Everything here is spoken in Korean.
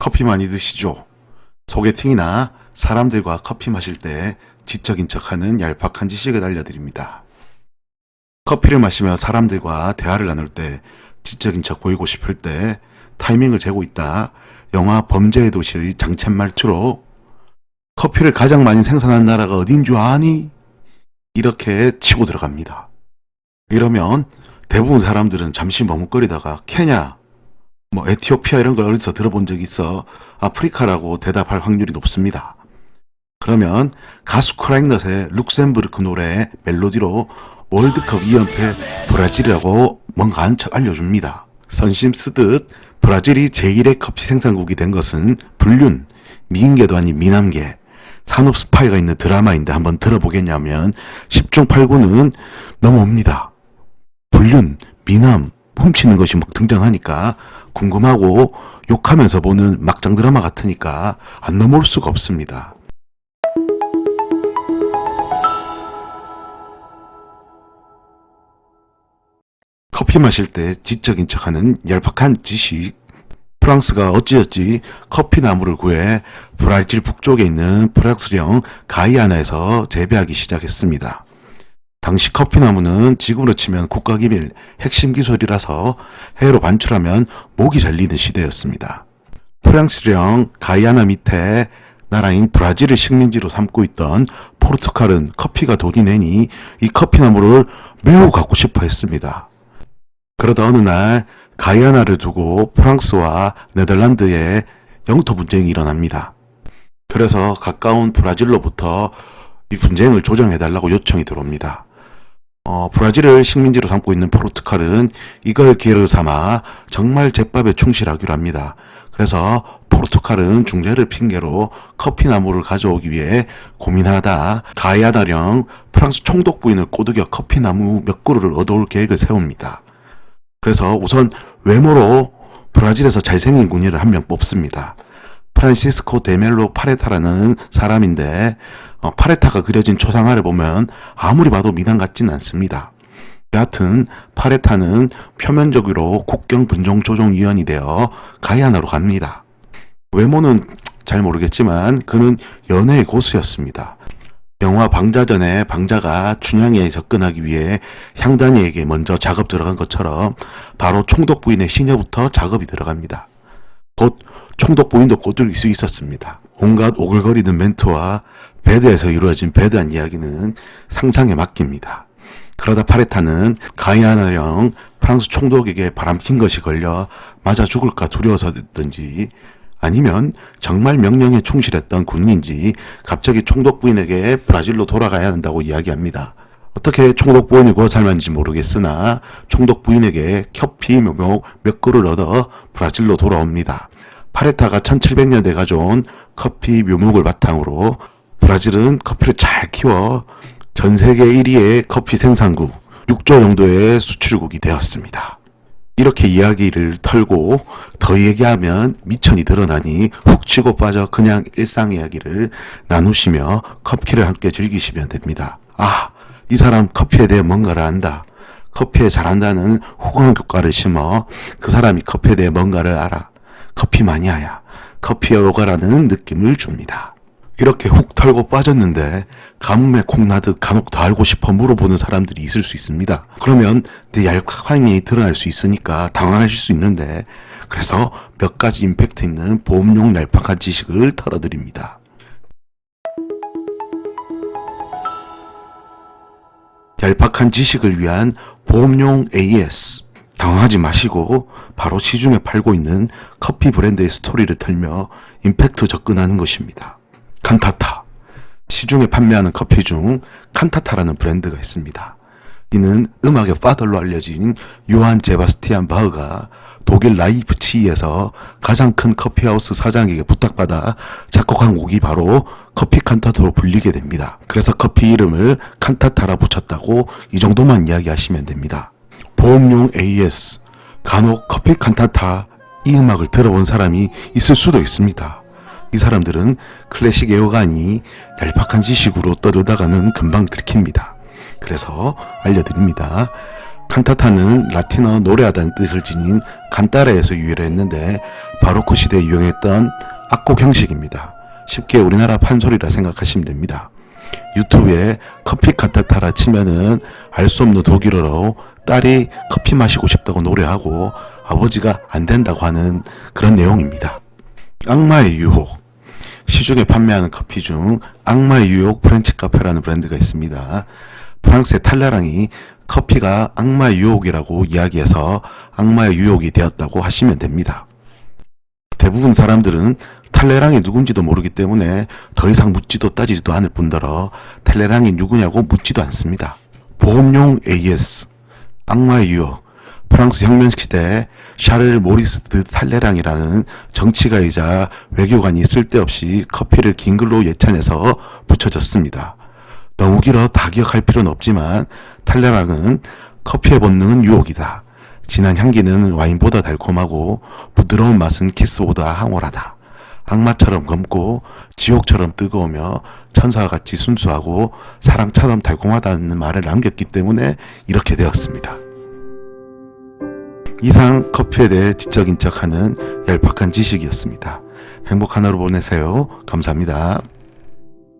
커피 많이 드시죠? 소개팅이나 사람들과 커피 마실 때 지적인 척하는 얄팍한 지식을 알려드립니다. 커피를 마시며 사람들과 대화를 나눌 때 지적인 척 보이고 싶을 때 타이밍을 재고 있다. 영화 범죄의 도시의 장첸 말투로 커피를 가장 많이 생산한 나라가 어딘 줄 아니? 이렇게 치고 들어갑니다. 이러면 대부분 사람들은 잠시 머뭇거리다가 케냐, 에티오피아 이런 걸 어디서 들어본 적 있어? 아프리카라고 대답할 확률이 높습니다. 그러면 가수 크라잉넛의 룩셈부르크 노래의 멜로디로 월드컵 2연패 브라질이라고 뭔가 한 척 알려줍니다. 선심 쓰듯 브라질이 제1의 커피 생산국이 된 것은 불륜, 미인계도 아닌 미남계, 산업 스파이가 있는 드라마인데 한번 들어보겠냐면 10중 8구는 넘어옵니다. 불륜, 미남, 훔치는 것이 막 등장하니까 궁금하고 욕하면서 보는 막장 드라마 같으니까 안 넘어올 수가 없습니다. 커피 마실 때 지적인 척하는 얄팍한 지식. 프랑스가 어찌어찌 커피 나무를 구해 브라질 북쪽에 있는 프랑스령 가이아나에서 재배하기 시작했습니다. 당시 커피나무는 지금으로 치면 국가기밀 핵심 기술이라서 해외로 반출하면 목이 잘리는 시대였습니다. 프랑스령 가이아나 밑에 나라인 브라질을 식민지로 삼고 있던 포르투갈은 커피가 돈이 내니 이 커피나무를 매우 갖고 싶어 했습니다. 그러다 어느 날 가이아나를 두고 프랑스와 네덜란드의 영토 분쟁이 일어납니다. 그래서 가까운 브라질로부터 이 분쟁을 조정해달라고 요청이 들어옵니다. 브라질을 식민지로 삼고 있는 포르투갈은 이걸 기회로 삼아 정말 제밥에 충실하기로 합니다. 그래서 포르투갈은 중재를 핑계로 커피나무를 가져오기 위해 고민하다 가이아나령 프랑스 총독 부인을 꼬드겨 커피나무 몇 그루를 얻어올 계획을 세웁니다. 그래서 우선 외모로 브라질에서 잘생긴 군인을 한 명 뽑습니다. 프란시스코 데멜로 파레타라는 사람인데 파레타가 그려진 초상화를 보면 아무리 봐도 미남 같진 않습니다. 여하튼 파레타는 표면적으로 국경분종조정위원이 되어 가이아나로 갑니다. 외모는 잘 모르겠지만 그는 연애의 고수였습니다. 영화 방자전에 방자가 춘향에 접근하기 위해 향단이에게 먼저 작업 들어간 것처럼 바로 총독 부인의 시녀부터 작업이 들어갑니다. 곧 총독 부인도 꼬들길 수 있었습니다. 온갖 오글거리는 멘트와 배드에서 이루어진 배드한 이야기는 상상에 맡깁니다. 그러다 파레타는 가이아나령 프랑스 총독에게 바람핀 것이 걸려 맞아 죽을까 두려워서든지 아니면 정말 명령에 충실했던 군인인지 갑자기 총독 부인에게 브라질로 돌아가야 한다고 이야기합니다. 어떻게 총독 부인이 구워 삶았는지 모르겠으나 총독 부인에게 커피 묘목 몇 그루를 얻어 브라질로 돌아옵니다. 파레타가 1700년대 가져온 커피 묘목을 바탕으로 브라질은 커피를 잘 키워 전 세계 1위의 커피 생산국, 6조 정도의 수출국이 되었습니다. 이렇게 이야기를 털고 더 얘기하면 미천이 드러나니 훅 치고 빠져 그냥 일상 이야기를 나누시며 커피를 함께 즐기시면 됩니다. 이 사람 커피에 대해 뭔가를 안다. 커피에 잘한다는 후광 교과를 심어 그 사람이 커피에 대해 뭔가를 알아. 커피 마니아야. 커피에 오가라는 느낌을 줍니다. 이렇게 훅 털고 빠졌는데 가뭄에 콩나듯 간혹 더 알고 싶어 물어보는 사람들이 있을 수 있습니다. 그러면 내 얄팍함이 드러날 수 있으니까 당황하실 수 있는데 그래서 몇 가지 임팩트 있는 보험용 얄팍한 지식을 털어드립니다. 얄팍한 지식을 위한 보험용 AS. 당황하지 마시고 바로 시중에 팔고 있는 커피 브랜드의 스토리를 털며 임팩트 접근하는 것입니다. 칸타타. 시중에 판매하는 커피 중 칸타타라는 브랜드가 있습니다. 이는 음악의 파더로 알려진 요한 제바스티안 바흐가 독일 라이프치히에서 가장 큰 커피하우스 사장에게 부탁받아 작곡한 곡이 바로 커피 칸타타로 불리게 됩니다. 그래서 커피 이름을 칸타타라 붙였다고 이 정도만 이야기하시면 됩니다. 보험용 AS. 간혹 커피 칸타타 이 음악을 들어본 사람이 있을 수도 있습니다. 이 사람들은 클래식 애호가니 얄팍한 지식으로 떠들다가는 금방 들킵니다. 그래서 알려드립니다. 칸타타는 라틴어 노래하다는 뜻을 지닌 칸타레에서 유래를 했는데 바로크 시대에 유행했던 악곡 형식입니다. 쉽게 우리나라 판소리라 생각하시면 됩니다. 유튜브에 커피 칸타타라 치면은 알 수 없는 독일어로 딸이 커피 마시고 싶다고 노래하고 아버지가 안 된다고 하는 그런 내용입니다. 악마의 유혹. 시중에 판매하는 커피 중 악마의 유혹 프렌치 카페라는 브랜드가 있습니다. 프랑스의 탈레랑이 커피가 악마의 유혹이라고 이야기해서 악마의 유혹이 되었다고 하시면 됩니다. 대부분 사람들은 탈레랑이 누군지도 모르기 때문에 더 이상 묻지도 따지지도 않을 뿐더러 탈레랑이 누구냐고 묻지도 않습니다. 보험용 AS, 악마의 유혹. 프랑스 혁명시대에 샤를 모리스 드 탈레랑이라는 정치가이자 외교관이 쓸데없이 커피를 긴 글로 예찬해서 붙여졌습니다. 너무 길어 다 기억할 필요는 없지만 탈레랑은 커피의 본능은 유혹이다. 진한 향기는 와인보다 달콤하고 부드러운 맛은 키스보다 황홀하다. 악마처럼 검고 지옥처럼 뜨거우며 천사와 같이 순수하고 사랑처럼 달콤하다는 말을 남겼기 때문에 이렇게 되었습니다. 이상 커피에 대해 지적인 척하는 얄팍한 지식이었습니다. 행복한 하루 보내세요. 감사합니다.